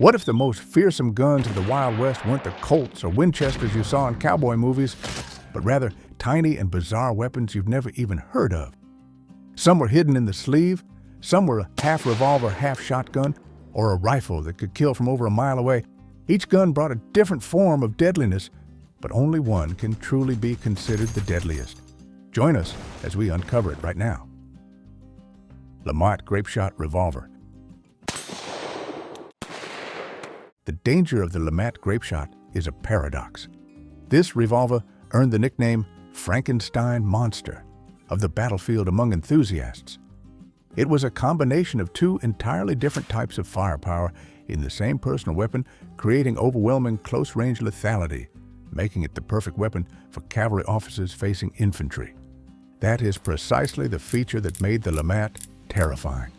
What if the most fearsome guns of the Wild West weren't the Colts or Winchesters you saw in cowboy movies, but rather tiny and bizarre weapons you've never even heard of? Some were hidden in the sleeve, some were a half-revolver, half-shotgun, or a rifle that could kill from over a mile away. Each gun brought a different form of deadliness, but only one can truly be considered the deadliest. Join us as we uncover it right now. LeMat Grapeshot Revolver. The danger of the LeMat Grapeshot is a paradox. This revolver earned the nickname Frankenstein Monster of the battlefield among enthusiasts. It was a combination of two entirely different types of firepower in the same personal weapon, creating overwhelming close-range lethality, making it the perfect weapon for cavalry officers facing infantry. That is precisely the feature that made the LeMat terrifying.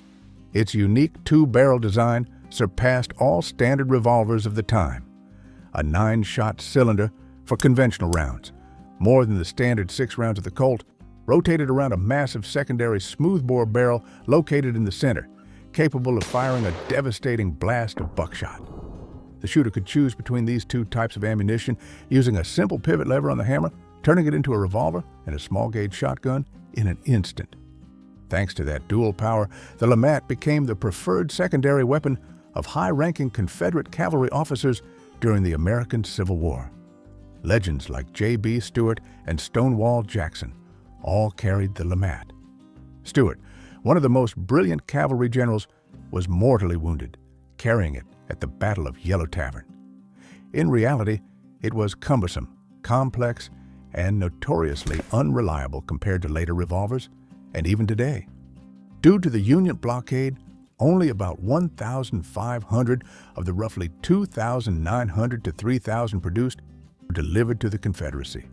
Its unique two-barrel design surpassed all standard revolvers of the time. A 9-shot cylinder for conventional rounds, more than the standard 6 rounds of the Colt, rotated around a massive secondary smoothbore barrel located in the center, capable of firing a devastating blast of buckshot. The shooter could choose between these two types of ammunition using a simple pivot lever on the hammer, turning it into a revolver and a small-gauge shotgun in an instant. Thanks to that dual power, the LeMat became the preferred secondary weapon of high-ranking Confederate cavalry officers during the American Civil War. Legends like J.B. Stuart and Stonewall Jackson all carried the LeMat. Stuart, one of the most brilliant cavalry generals, was mortally wounded, carrying it at the Battle of Yellow Tavern. In reality, it was cumbersome, complex, and notoriously unreliable compared to later revolvers, and even today. Due to the Union blockade, only about 1,500 of the roughly 2,900 to 3,000 produced were delivered to the Confederacy,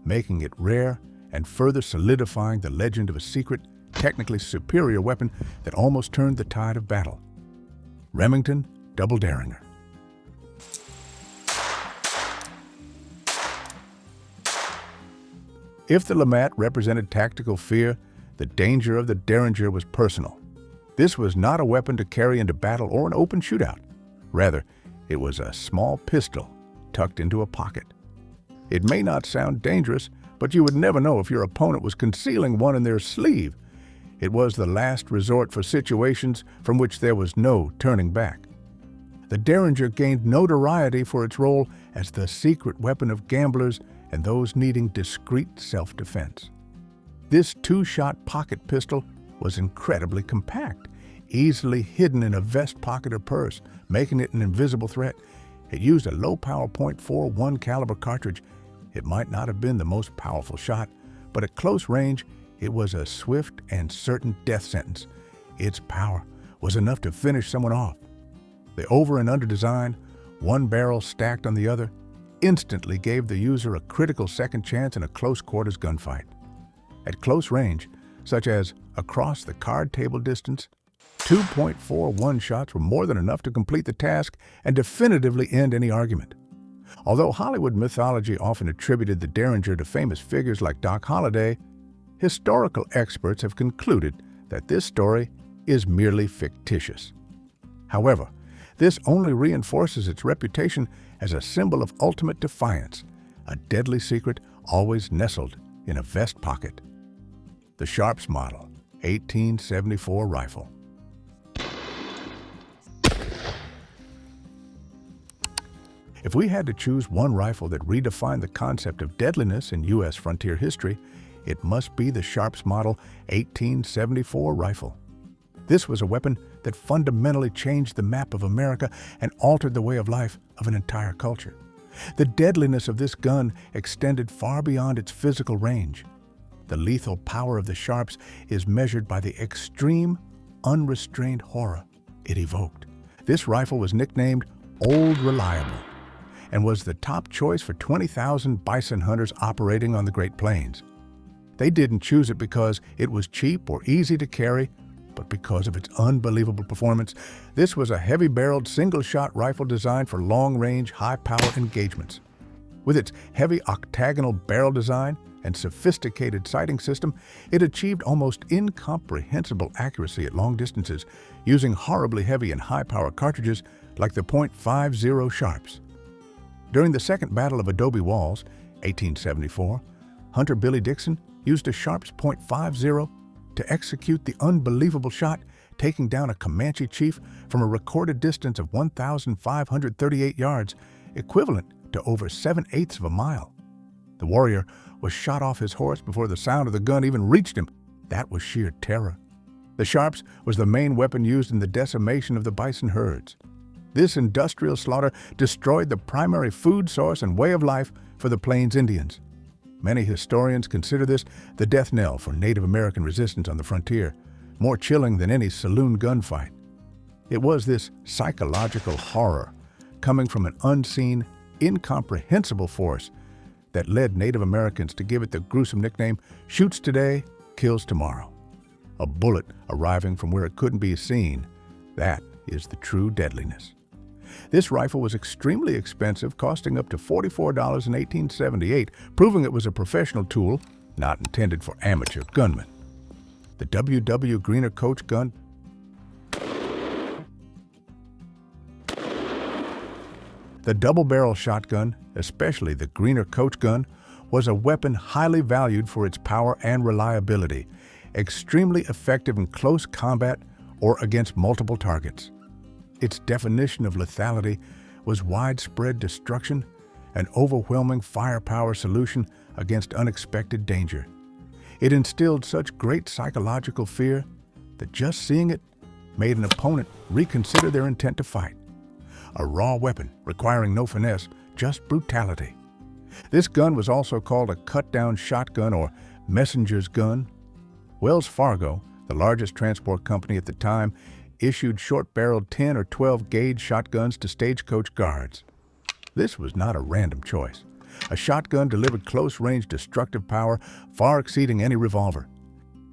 making it rare and further solidifying the legend of a secret, technically superior weapon that almost turned the tide of battle. Remington Double Derringer. If the LeMat represented tactical fear, the danger of the Derringer was personal. This was not a weapon to carry into battle or an open shootout. Rather, it was a small pistol tucked into a pocket. It may not sound dangerous, but you would never know if your opponent was concealing one in their sleeve. It was the last resort for situations from which there was no turning back. The Derringer gained notoriety for its role as the secret weapon of gamblers and those needing discreet self-defense. This 2-shot pocket pistol was incredibly compact, easily hidden in a vest pocket or purse, making it an invisible threat. It used a low-power .41 caliber cartridge. It might not have been the most powerful shot, but at close range, it was a swift and certain death sentence. Its power was enough to finish someone off. The over and under design, one barrel stacked on the other, instantly gave the user a critical second chance in a close quarters gunfight. At close range, such as across the card table distance, 2.41 shots were more than enough to complete the task and definitively end any argument. Although Hollywood mythology often attributed the Derringer to famous figures like Doc Holliday, historical experts have concluded that this story is merely fictitious. However, this only reinforces its reputation as a symbol of ultimate defiance, a deadly secret always nestled in a vest pocket. The Sharps Model 1874 rifle. If we had to choose one rifle that redefined the concept of deadliness in U.S. frontier history, it must be the Sharps Model 1874 rifle. This was a weapon that fundamentally changed the map of America and altered the way of life of an entire culture. The deadliness of this gun extended far beyond its physical range. The lethal power of the Sharps is measured by the extreme, unrestrained horror it evoked. This rifle was nicknamed Old Reliable and was the top choice for 20,000 bison hunters operating on the Great Plains. They didn't choose it because it was cheap or easy to carry, but because of its unbelievable performance. This was a heavy-barreled, single-shot rifle designed for long-range, high-power engagements. With its heavy octagonal barrel design and sophisticated sighting system, it achieved almost incomprehensible accuracy at long distances, using horribly heavy and high-power cartridges like the .50 Sharps. During the Second Battle of Adobe Walls, 1874, Hunter Billy Dixon used a Sharps .50 to execute the unbelievable shot, taking down a Comanche chief from a recorded distance of 1,538 yards, equivalent to over 7/8 of a mile. The warrior was shot off his horse before the sound of the gun even reached him. That was sheer terror. The Sharps was the main weapon used in the decimation of the bison herds. This industrial slaughter destroyed the primary food source and way of life for the Plains Indians. Many historians consider this the death knell for Native American resistance on the frontier, more chilling than any saloon gunfight. It was this psychological horror, coming from an unseen, incomprehensible force, that led Native Americans to give it the gruesome nickname, "Shoots today, kills tomorrow." A bullet arriving from where it couldn't be seen, that is the true deadliness. This rifle was extremely expensive, costing up to $44 in 1878, proving it was a professional tool, not intended for amateur gunmen. The W.W. Greener Coach gun. The double-barrel shotgun, especially the Greener Coach gun, was a weapon highly valued for its power and reliability, extremely effective in close combat or against multiple targets. Its definition of lethality was widespread destruction, an overwhelming firepower solution against unexpected danger. It instilled such great psychological fear that just seeing it made an opponent reconsider their intent to fight. A raw weapon requiring no finesse, just brutality. This gun was also called a cut-down shotgun or messenger's gun. Wells Fargo, the largest transport company at the time, issued short-barreled 10 or 12 gauge shotguns to stagecoach guards. This was not a random choice. A shotgun delivered close-range destructive power far exceeding any revolver.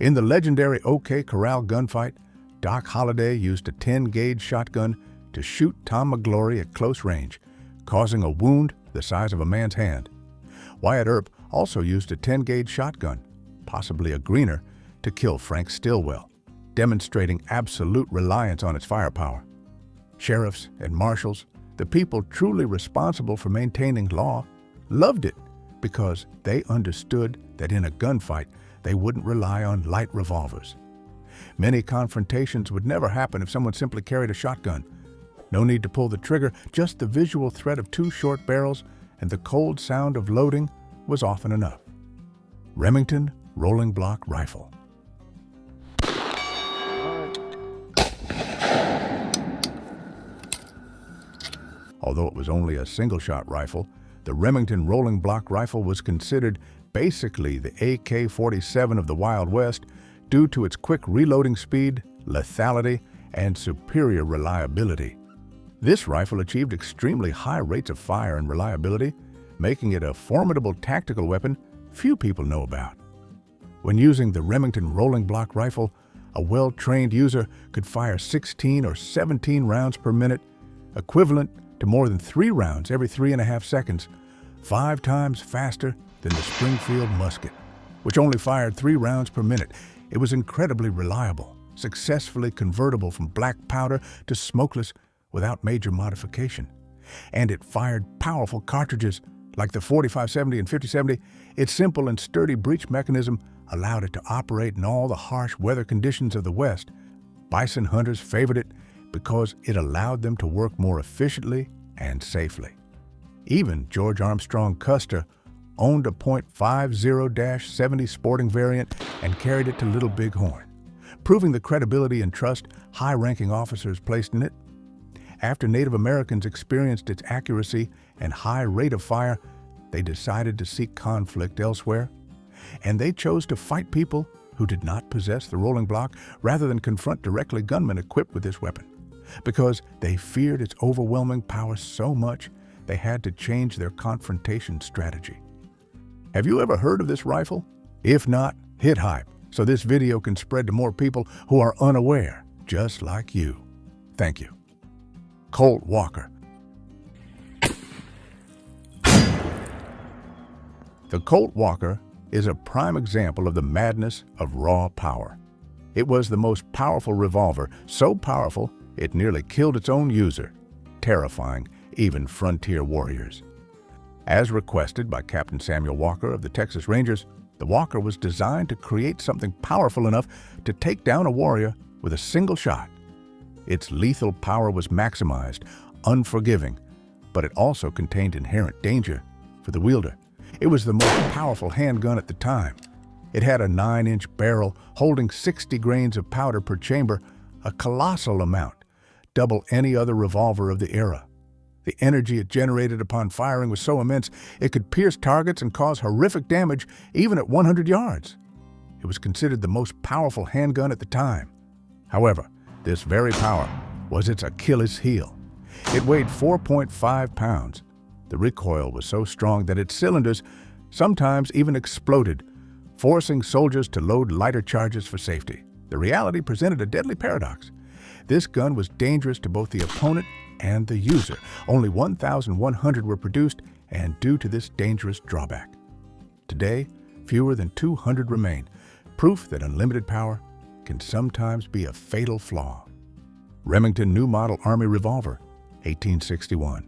In the legendary OK Corral gunfight, Doc Holliday used a 10-gauge shotgun to shoot Tom McGlory at close range, causing a wound the size of a man's hand. Wyatt Earp also used a 10-gauge shotgun, possibly a Greener, to kill Frank Stilwell, demonstrating absolute reliance on its firepower. Sheriffs and marshals, the people truly responsible for maintaining law, loved it because they understood that in a gunfight they wouldn't rely on light revolvers. Many confrontations would never happen if someone simply carried a shotgun. No need to pull the trigger, just the visual threat of two short barrels and the cold sound of loading was often enough. Remington Rolling Block Rifle. Although it was only a single-shot rifle, the Remington Rolling Block Rifle was considered basically the AK-47 of the Wild West due to its quick reloading speed, lethality, and superior reliability. This rifle achieved extremely high rates of fire and reliability, making it a formidable tactical weapon few people know about. When using the Remington Rolling Block Rifle, a well-trained user could fire 16 or 17 rounds per minute, equivalent to more than 3 rounds every 3.5 seconds, 5 times faster than the Springfield musket, which only fired 3 rounds per minute. It was incredibly reliable, successfully convertible from black powder to smokeless without major modification. And it fired powerful cartridges like the 45-70 and 50-70. Its simple and sturdy breech mechanism allowed it to operate in all the harsh weather conditions of the West. Bison hunters favored it because it allowed them to work more efficiently and safely. Even George Armstrong Custer owned a .50-70 sporting variant and carried it to Little Bighorn, proving the credibility and trust high-ranking officers placed in it. After Native Americans experienced its accuracy and high rate of fire, they decided to seek conflict elsewhere, and they chose to fight people who did not possess the rolling block rather than confront directly gunmen equipped with this weapon. Because they feared its overwhelming power so much, they had to change their confrontation strategy. Have you ever heard of this rifle? If not, hit hype so this video can spread to more people who are unaware, just like you. Thank you. Colt Walker. The Colt Walker is a prime example of the madness of raw power. It was the most powerful revolver, so powerful it nearly killed its own user. terrifying even frontier warriors. As requested by Captain Samuel Walker of the Texas Rangers, the Walker was designed to create something powerful enough to take down a warrior with a single shot. Its lethal power was maximized, unforgiving, but it also contained inherent danger for the wielder. It was the most powerful handgun at the time. It had a 9-inch barrel holding 60 grains of powder per chamber, a colossal amount, double any other revolver of the era. The energy it generated upon firing was so immense it could pierce targets and cause horrific damage even at 100 yards. It was considered the most powerful handgun at the time. However, this very power was its Achilles heel. It weighed 4.5 pounds. The recoil was so strong that its cylinders sometimes even exploded, forcing soldiers to load lighter charges for safety. The reality presented a deadly paradox. This gun was dangerous to both the opponent and the user. Only 1,100 were produced, and due to this dangerous drawback. Today, fewer than 200 remain, proof that unlimited power can sometimes be a fatal flaw. Remington New Model Army Revolver, 1861.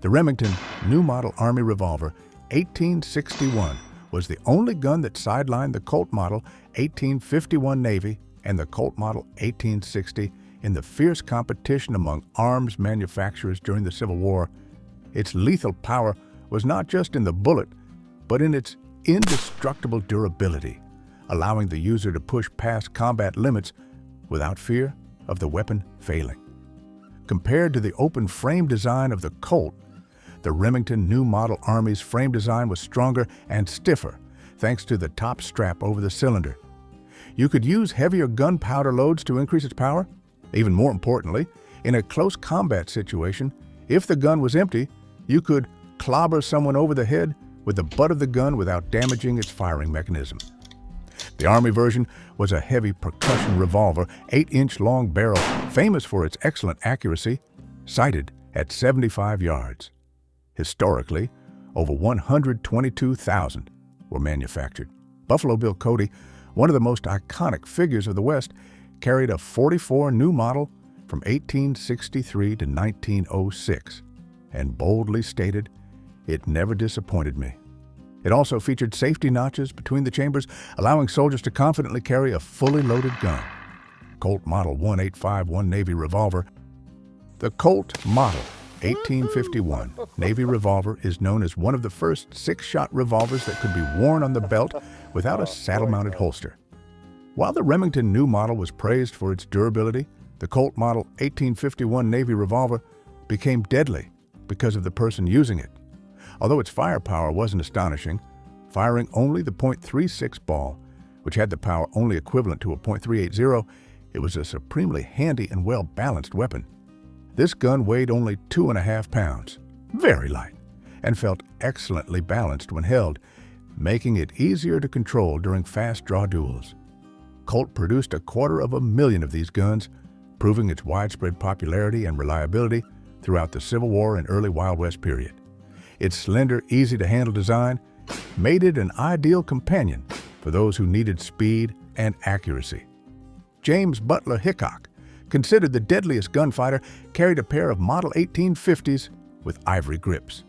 The Remington New Model Army Revolver, 1861, was the only gun that sidelined the Colt Model 1851 Navy and the Colt Model 1860 in the fierce competition among arms manufacturers during the Civil War. Its lethal power was not just in the bullet, but in its indestructible durability, allowing the user to push past combat limits without fear of the weapon failing. Compared to the open frame design of the Colt, the Remington New Model Army's frame design was stronger and stiffer thanks to the top strap over the cylinder. You could use heavier gunpowder loads to increase its power. Even more importantly, in a close combat situation, if the gun was empty, you could clobber someone over the head with the butt of the gun without damaging its firing mechanism. The Army version was a heavy percussion revolver, 8-inch long barrel, famous for its excellent accuracy, sighted at 75 yards. Historically, over 122,000 were manufactured. Buffalo Bill Cody, one of the most iconic figures of the West, carried a 44 New Model from 1863 to 1906 and boldly stated, "It never disappointed me." It also featured safety notches between the chambers, allowing soldiers to confidently carry a fully loaded gun. Colt Model 1851 Navy Revolver. The Colt Model 1851 Navy Revolver is known as one of the first 6-shot revolvers that could be worn on the belt without a saddle-mounted holster. While the Remington New Model was praised for its durability, the Colt Model 1851 Navy Revolver became deadly because of the person using it. Although its firepower wasn't astonishing, firing only the .36 ball, which had the power only equivalent to a .380, it was a supremely handy and well-balanced weapon. This gun weighed only 2.5 pounds, very light, and felt excellently balanced when held, making it easier to control during fast-draw duels. Colt produced 250,000 of these guns, proving its widespread popularity and reliability throughout the Civil War and early Wild West period. Its slender, easy-to-handle design made it an ideal companion for those who needed speed and accuracy. James Butler Hickok, considered the deadliest gunfighter, carried a pair of Model 1850s with ivory grips.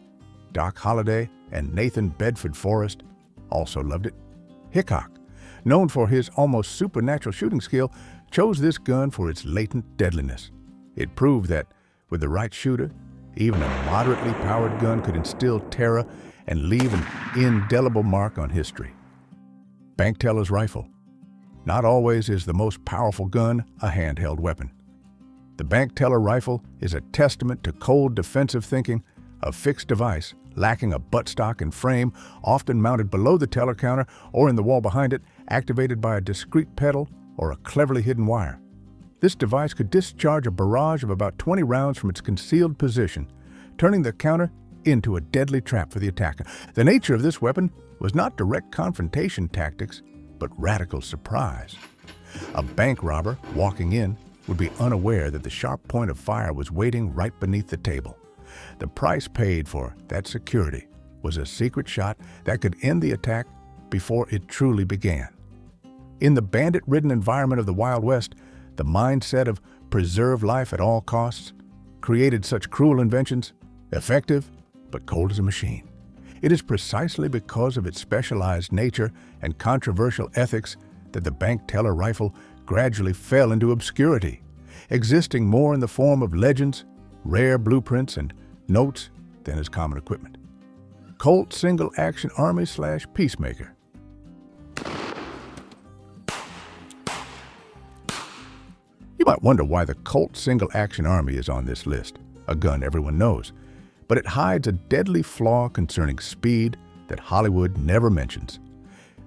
Doc Holliday and Nathan Bedford Forrest also loved it. Hickok, known for his almost supernatural shooting skill, chose this gun for its latent deadliness. It proved that, with the right shooter, even a moderately powered gun could instill terror and leave an indelible mark on history. Bank teller's rifle. Not always is the most powerful gun a handheld weapon. The bank teller rifle is a testament to cold defensive thinking, a fixed device lacking a buttstock and frame, often mounted below the teller counter or in the wall behind it, activated by a discrete pedal or a cleverly hidden wire. This device could discharge a barrage of about 20 rounds from its concealed position, turning the counter into a deadly trap for the attacker. The nature of this weapon was not direct confrontation tactics, but radical surprise. A bank robber walking in would be unaware that the sharp point of fire was waiting right beneath the table. The price paid for that security was a secret shot that could end the attack before it truly began. In the bandit-ridden environment of the Wild West, the mindset of preserve life at all costs created such cruel inventions? Effective, but cold as a machine. It is precisely because of its specialized nature and controversial ethics that the bank teller rifle gradually fell into obscurity, existing more in the form of legends, rare blueprints, and notes than as common equipment. Colt Single Action Army / Peacemaker. You might wonder why the Colt Single Action Army is on this list, a gun everyone knows, but it hides a deadly flaw concerning speed that Hollywood never mentions.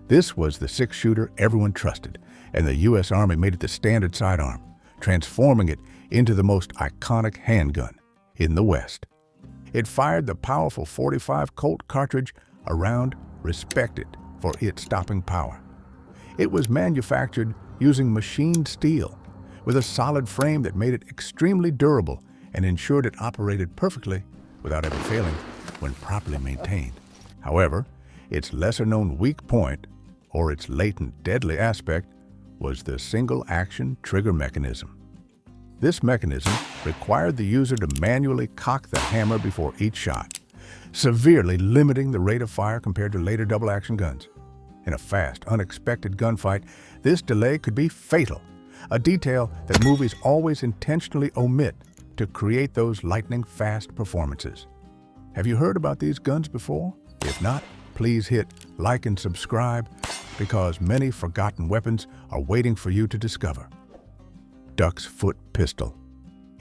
This was the six-shooter everyone trusted, and the U.S. Army made it the standard sidearm, transforming it into the most iconic handgun in the West. It fired the powerful .45 Colt cartridge, a round respected for its stopping power. It was manufactured using machined steel, with a solid frame that made it extremely durable and ensured it operated perfectly without ever failing when properly maintained. However, its lesser-known weak point, or its latent deadly aspect, was the single-action trigger mechanism. This mechanism required the user to manually cock the hammer before each shot, severely limiting the rate of fire compared to later double-action guns. In a fast, unexpected gunfight, this delay could be fatal, a detail that movies always intentionally omit to create those lightning-fast performances. Have you heard about these guns before? If not, please hit like and subscribe, because many forgotten weapons are waiting for you to discover. Duck's Foot Pistol.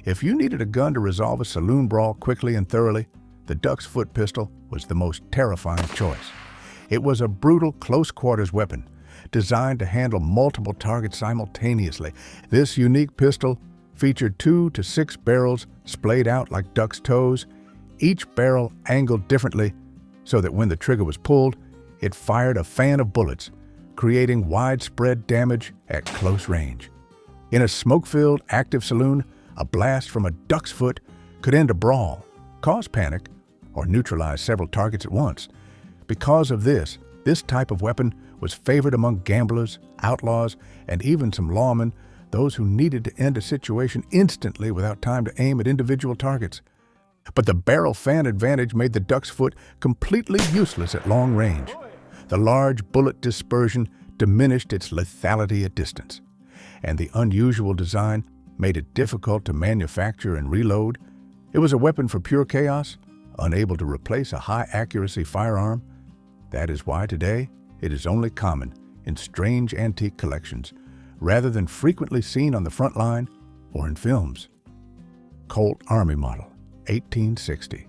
If you needed a gun to resolve a saloon brawl quickly and thoroughly, the Duck's Foot Pistol was the most terrifying choice. It was a brutal close-quarters weapon, designed to handle multiple targets simultaneously. This unique pistol featured 2 to 6 barrels splayed out like duck's toes, each barrel angled differently so that when the trigger was pulled, it fired a fan of bullets, creating widespread damage at close range. In a smoke-filled, active saloon, a blast from a duck's foot could end a brawl, cause panic, or neutralize several targets at once. Because of this type of weapon was favored among gamblers, outlaws, and even some lawmen, those who needed to end a situation instantly without time to aim at individual targets. But the barrel fan advantage made the duck's foot completely useless at long range. The large bullet dispersion diminished its lethality at distance, and the unusual design made it difficult to manufacture and reload. It was a weapon for pure chaos, unable to replace a high-accuracy firearm. That is why today it is only common in strange antique collections, rather than frequently seen on the front line or in films. Colt Army Model, 1860.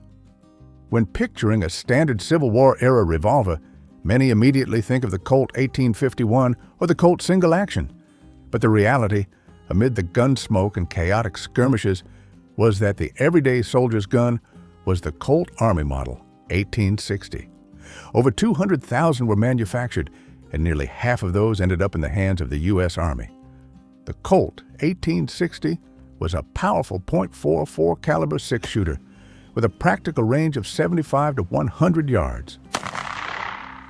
When picturing a standard Civil War-era revolver, many immediately think of the Colt 1851 or the Colt Single Action. But the reality, amid the gun smoke and chaotic skirmishes, was that the everyday soldier's gun was the Colt Army Model, 1860. Over 200,000 were manufactured, and nearly half of those ended up in the hands of the U.S. Army. The Colt 1860 was a powerful .44 caliber six-shooter with a practical range of 75 to 100 yards.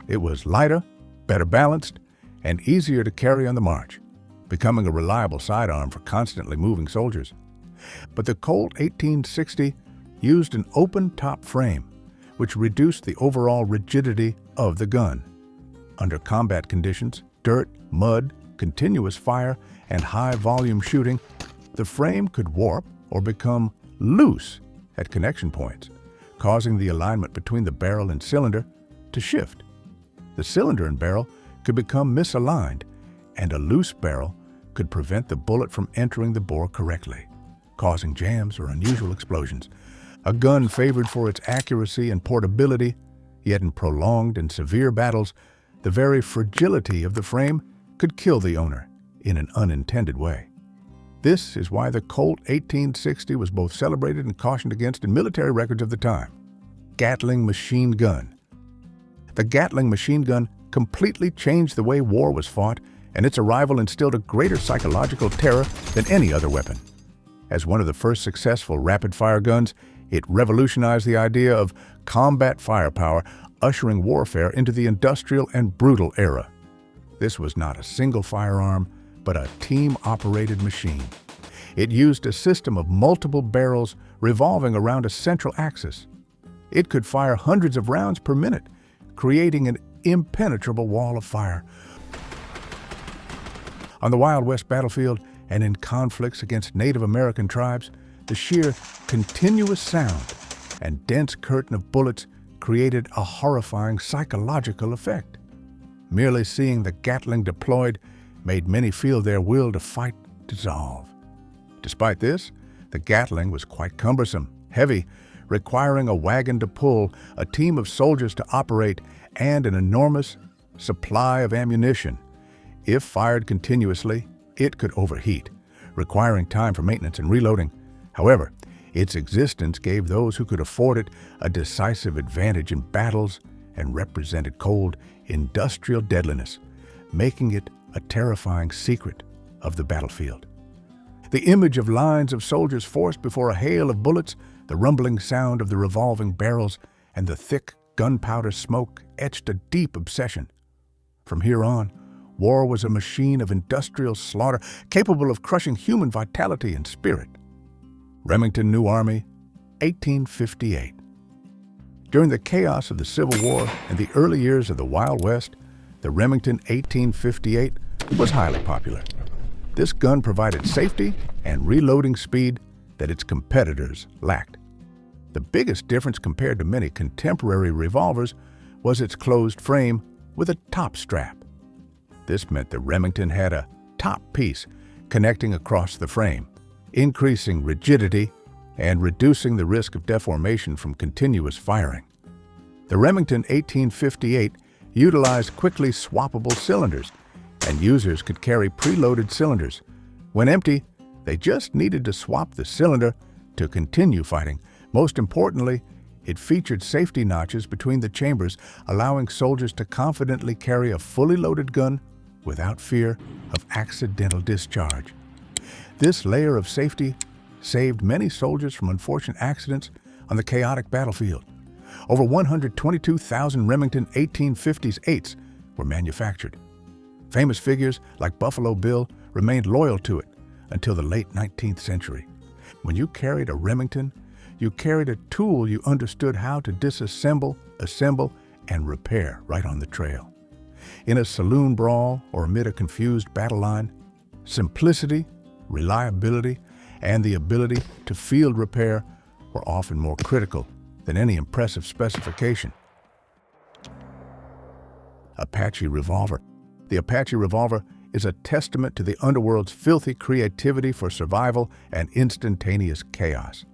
It was lighter, better balanced, and easier to carry on the march, becoming a reliable sidearm for constantly moving soldiers. But the Colt 1860 used an open-top frame, which reduced the overall rigidity of the gun. Under combat conditions, dirt, mud, continuous fire, and high-volume shooting, the frame could warp or become loose at connection points, causing the alignment between the barrel and cylinder to shift. The cylinder and barrel could become misaligned, and a loose barrel could prevent the bullet from entering the bore correctly, causing jams or unusual explosions. A gun favored for its accuracy and portability, yet in prolonged and severe battles, the very fragility of the frame could kill the owner in an unintended way. This is why the Colt 1860 was both celebrated and cautioned against in military records of the time. Gatling Machine Gun. The Gatling Machine Gun completely changed the way war was fought, and its arrival instilled a greater psychological terror than any other weapon. As one of the first successful rapid-fire guns, it revolutionized the idea of combat firepower, ushering warfare into the industrial and brutal era. This was not a single firearm, but a team-operated machine. It used a system of multiple barrels revolving around a central axis. It could fire hundreds of rounds per minute, creating an impenetrable wall of fire. On the Wild West battlefield and in conflicts against Native American tribes, the sheer continuous sound and dense curtain of bullets created a horrifying psychological effect. Merely seeing the Gatling deployed made many feel their will to fight dissolve. Despite this, the Gatling was quite cumbersome, heavy, requiring a wagon to pull, a team of soldiers to operate, and an enormous supply of ammunition. If fired continuously, it could overheat, requiring time for maintenance and reloading. However, its existence gave those who could afford it a decisive advantage in battles and represented cold, industrial deadliness, making it a terrifying secret of the battlefield. The image of lines of soldiers forced before a hail of bullets, the rumbling sound of the revolving barrels, and the thick gunpowder smoke etched a deep obsession. From here on, war was a machine of industrial slaughter capable of crushing human vitality and spirit. Remington New Army, 1858. During the chaos of the Civil War and the early years of the Wild West, the Remington 1858 was highly popular. This gun provided safety and reloading speed that its competitors lacked. The biggest difference compared to many contemporary revolvers was its closed frame with a top strap. This meant the Remington had a top piece connecting across the frame, increasing rigidity and reducing the risk of deformation from continuous firing. The Remington 1858 utilized quickly swappable cylinders, and users could carry preloaded cylinders. When empty, they just needed to swap the cylinder to continue fighting. Most importantly, it featured safety notches between the chambers, allowing soldiers to confidently carry a fully loaded gun without fear of accidental discharge. This layer of safety saved many soldiers from unfortunate accidents on the chaotic battlefield. Over 122,000 Remington 1858s were manufactured. Famous figures like Buffalo Bill remained loyal to it until the late 19th century. When you carried a Remington, you carried a tool you understood how to disassemble, assemble, and repair right on the trail. In a saloon brawl or amid a confused battle line, simplicity, reliability, and the ability to field repair were often more critical than any impressive specification. Apache Revolver. The Apache Revolver is a testament to the underworld's filthy creativity for survival and instantaneous chaos.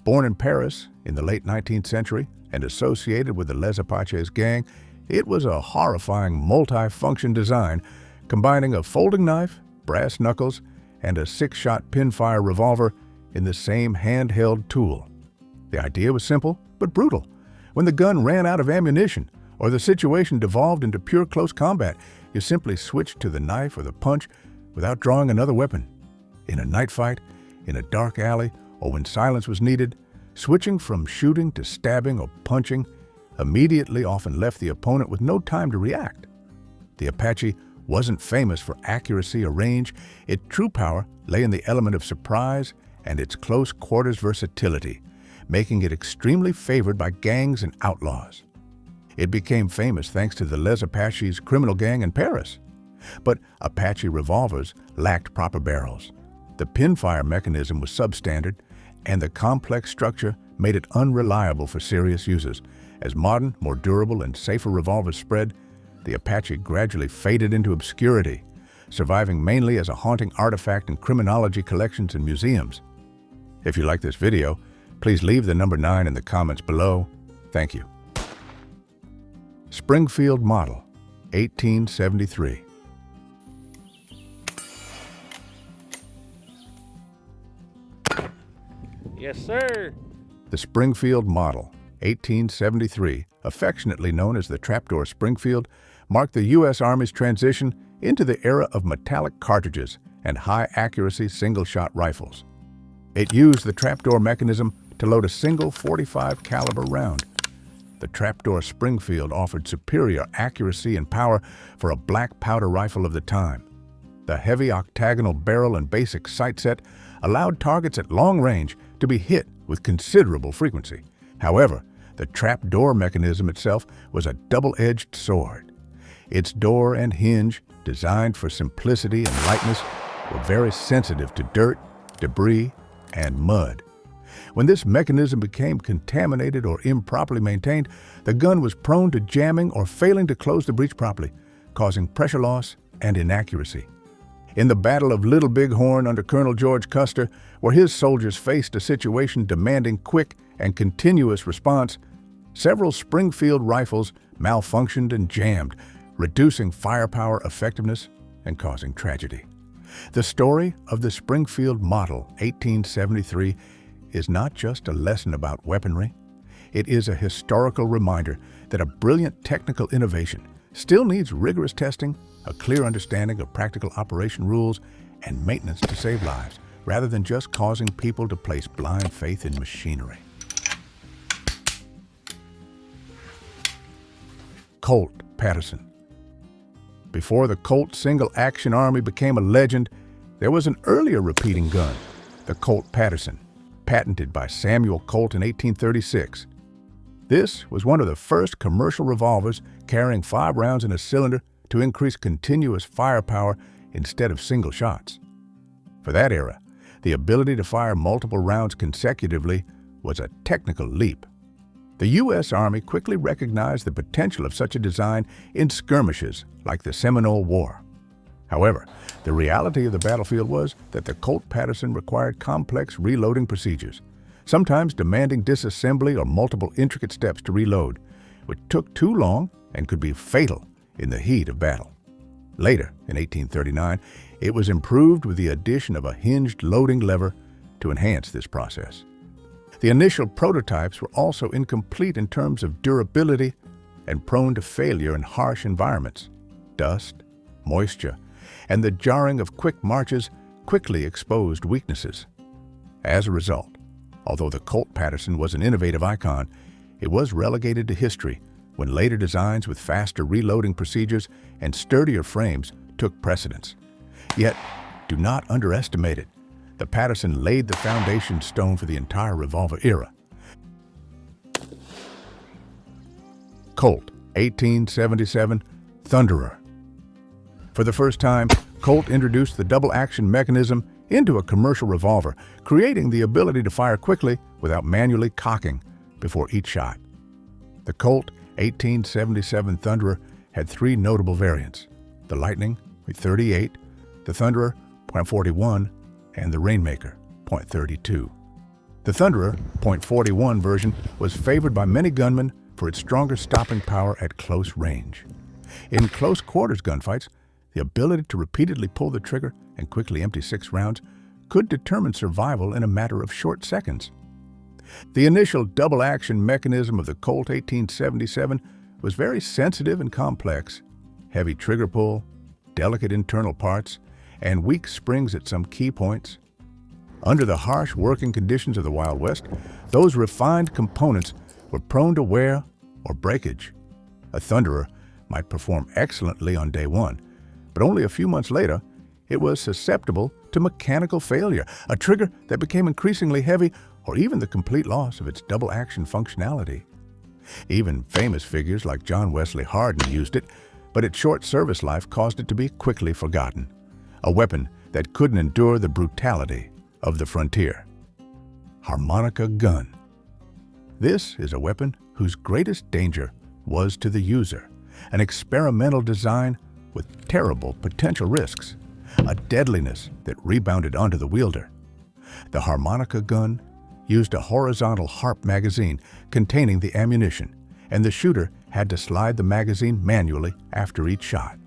Born in Paris in the late 19th century and associated with the Les Apaches gang, it was a horrifying multi-function design combining a folding knife, brass knuckles, and a 6-shot pinfire revolver in the same handheld tool. The idea was simple but brutal. When the gun ran out of ammunition or the situation devolved into pure close combat, you simply switched to the knife or the punch without drawing another weapon. In a night fight, in a dark alley, or when silence was needed, switching from shooting to stabbing or punching immediately often left the opponent with no time to react. The Apache wasn't famous for accuracy or range. Its true power lay in the element of surprise and its close quarters versatility, making it extremely favored by gangs and outlaws. It became famous thanks to the Les Apaches criminal gang in Paris. But Apache revolvers lacked proper barrels. The pinfire mechanism was substandard, and the complex structure made it unreliable for serious users. As modern, more durable, and safer revolvers spread, the Apache gradually faded into obscurity, surviving mainly as a haunting artifact in criminology collections and museums. If you like this video, please leave the number 9 in the comments below. Thank you. Springfield Model, 1873. Yes, sir. The Springfield Model, 1873, affectionately known as the Trapdoor Springfield, marked the U.S. Army's transition into the era of metallic cartridges and high-accuracy single-shot rifles. It used the trapdoor mechanism to load a single .45 caliber round. The Trapdoor Springfield offered superior accuracy and power for a black powder rifle of the time. The heavy octagonal barrel and basic sight set allowed targets at long range to be hit with considerable frequency. However, the trap door mechanism itself was a double-edged sword. Its door and hinge, designed for simplicity and lightness, were very sensitive to dirt, debris, and mud. When this mechanism became contaminated or improperly maintained, the gun was prone to jamming or failing to close the breech properly, causing pressure loss and inaccuracy. In the Battle of Little Bighorn under Colonel George Custer, where his soldiers faced a situation demanding quick and continuous response, several Springfield rifles malfunctioned and jammed, reducing firepower effectiveness and causing tragedy. The story of the Springfield Model 1873 is not just a lesson about weaponry. It is a historical reminder that a brilliant technical innovation still needs rigorous testing, a clear understanding of practical operation rules, and maintenance to save lives, rather than just causing people to place blind faith in machinery. Colt Patterson. Before the Colt single-action army became a legend, there was an earlier repeating gun, the Colt Patterson, patented by Samuel Colt in 1836. This was one of the first commercial revolvers carrying 5 rounds in a cylinder to increase continuous firepower instead of single shots. For that era, the ability to fire multiple rounds consecutively was a technical leap. The U.S. Army quickly recognized the potential of such a design in skirmishes like the Seminole War. However, the reality of the battlefield was that the Colt Patterson required complex reloading procedures, sometimes demanding disassembly or multiple intricate steps to reload, which took too long and could be fatal in the heat of battle. Later, in 1839, it was improved with the addition of a hinged loading lever to enhance this process. The initial prototypes were also incomplete in terms of durability and prone to failure in harsh environments. Dust, moisture, and the jarring of quick marches quickly exposed weaknesses. As a result, although the Colt Patterson was an innovative icon, it was relegated to history when later designs with faster reloading procedures and sturdier frames took precedence. Yet, do not underestimate it. The Patterson laid the foundation stone for the entire revolver era. Colt 1877 Thunderer. For the first time, Colt introduced the double-action mechanism into a commercial revolver, creating the ability to fire quickly without manually cocking before each shot. The Colt 1877 Thunderer had 3 notable variants: the Lightning .38, the Thunderer .41, and the Rainmaker .32. The Thunderer .41 version was favored by many gunmen for its stronger stopping power at close range. In close quarters gunfights, the ability to repeatedly pull the trigger and quickly empty 6 rounds could determine survival in a matter of short seconds. The initial double-action mechanism of the Colt 1877 was very sensitive and complex. Heavy trigger pull, delicate internal parts, and weak springs at some key points. Under the harsh working conditions of the Wild West, those refined components were prone to wear or breakage. A Thunderer might perform excellently on day 1, but only a few months later, it was susceptible to mechanical failure, a trigger that became increasingly heavy, or even the complete loss of its double-action functionality. Even famous figures like John Wesley Hardin used it, but its short service life caused it to be quickly forgotten. A weapon that couldn't endure the brutality of the frontier. Harmonica Gun. This is a weapon whose greatest danger was to the user, an experimental design with terrible potential risks, a deadliness that rebounded onto the wielder. The Harmonica Gun used a horizontal harp magazine containing the ammunition, and the shooter had to slide the magazine manually after each shot.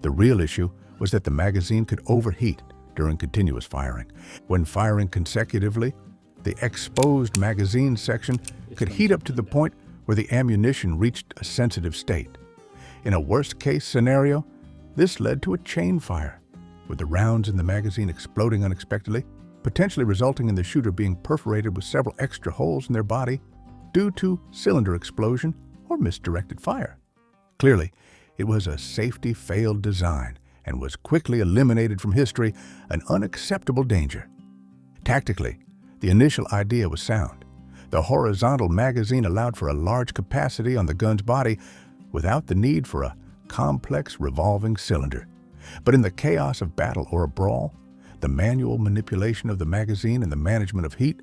The real issue was that the magazine could overheat during continuous firing. When firing consecutively, the exposed magazine section could heat up to the point where the ammunition reached a sensitive state. In a worst-case scenario, this led to a chain fire, with the rounds in the magazine exploding unexpectedly, potentially resulting in the shooter being perforated with several extra holes in their body due to cylinder explosion or misdirected fire. Clearly, it was a safety-failed design, and was quickly eliminated from history, an unacceptable danger. Tactically, the initial idea was sound. The horizontal magazine allowed for a large capacity on the gun's body without the need for a complex revolving cylinder. But in the chaos of battle or a brawl, the manual manipulation of the magazine and the management of heat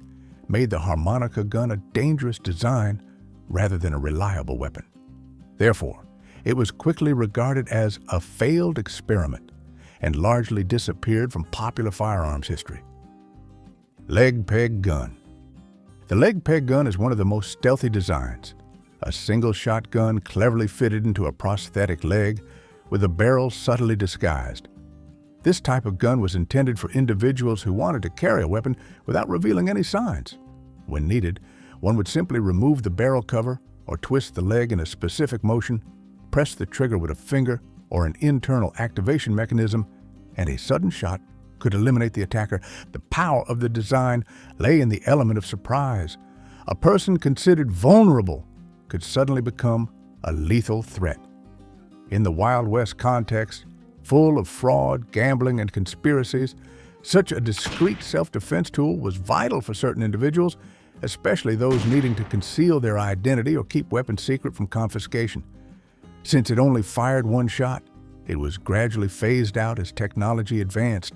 made the Harmonica gun a dangerous design rather than a reliable weapon. Therefore, it was quickly regarded as a failed experiment and largely disappeared from popular firearms history. Leg peg gun. The leg peg gun is one of the most stealthy designs. A single shot gun cleverly fitted into a prosthetic leg with a barrel subtly disguised. This type of gun was intended for individuals who wanted to carry a weapon without revealing any signs. When needed, one would simply remove the barrel cover or twist the leg in a specific motion, press the trigger with a finger or an internal activation mechanism, and a sudden shot could eliminate the attacker. The power of the design lay in the element of surprise. A person considered vulnerable could suddenly become a lethal threat. In the Wild West context, full of fraud, gambling, and conspiracies, such a discreet self-defense tool was vital for certain individuals, especially those needing to conceal their identity or keep weapons secret from confiscation. Since it only fired one shot, it was gradually phased out as technology advanced,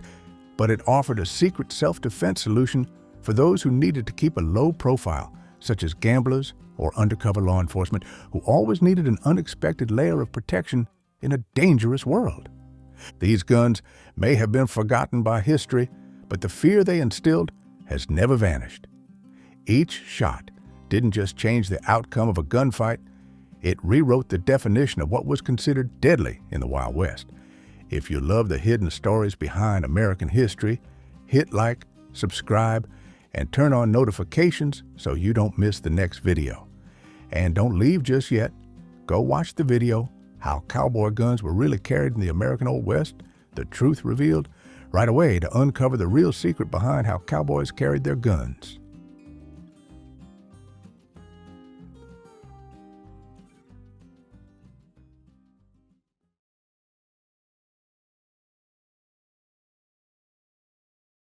but it offered a secret self-defense solution for those who needed to keep a low profile, such as gamblers or undercover law enforcement, who always needed an unexpected layer of protection in a dangerous world. These guns may have been forgotten by history, but the fear they instilled has never vanished. Each shot didn't just change the outcome of a gunfight, it rewrote the definition of what was considered deadly in the Wild West. If you love the hidden stories behind American history, hit like, subscribe, and turn on notifications so you don't miss the next video. And don't leave just yet. Go watch the video, How Cowboy Guns Were Really Carried in the American Old West, The Truth Revealed, right away to uncover the real secret behind how cowboys carried their guns.